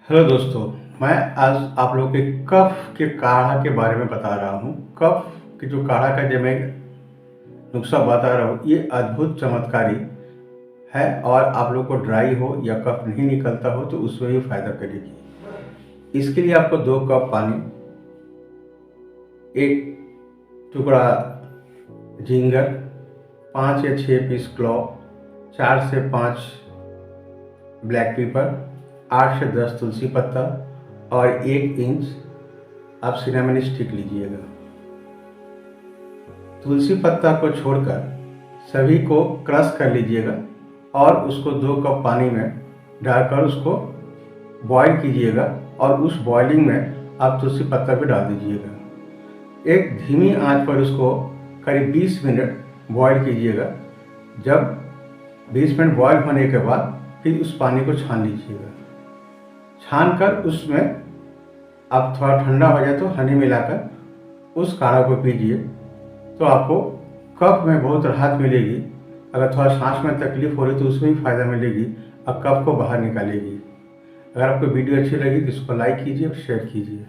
Hello दोस्तों, मैं आज आप लोगों के कफ के काढ़ा के बारे में बता रहा हूँ। कफ के जो काढ़ा का जो मैं नुस्खा बता रहा हूँ, ये अद्भुत चमत्कारी है और आप लोग को ड्राई हो या कफ नहीं निकलता हो तो उसमें भी फायदा करेगी। इसके लिए आपको 2 कप पानी, एक टुकड़ा जिंगर, 5 या 6 पीस क्लॉव, 4 से 5 ब्लैक पेपर, 8 से 10 तुलसी पत्ता और 1 इंच आप सिनेमन स्टिक लीजिएगा। तुलसी पत्ता को छोड़कर सभी को क्रश कर लीजिएगा और उसको 2 कप पानी में डालकर उसको बॉईल कीजिएगा और उस बॉइलिंग में आप तुलसी पत्ता भी डाल दीजिएगा। एक धीमी आंच पर उसको करीब 20 मिनट बॉईल कीजिएगा। जब 20 मिनट बॉईल होने के बाद फिर उस पानी को छान लीजिएगा। छानकर उसमें आप थोड़ा ठंडा हो जाए तो हनी मिलाकर उस काढ़ा को पीजिए तो आपको कफ में बहुत राहत मिलेगी। अगर थोड़ा सांस में तकलीफ हो रही तो उसमें भी फायदा मिलेगी और कफ को बाहर निकालेगी। अगर आपको वीडियो अच्छी लगी तो इसको लाइक कीजिए और शेयर कीजिए।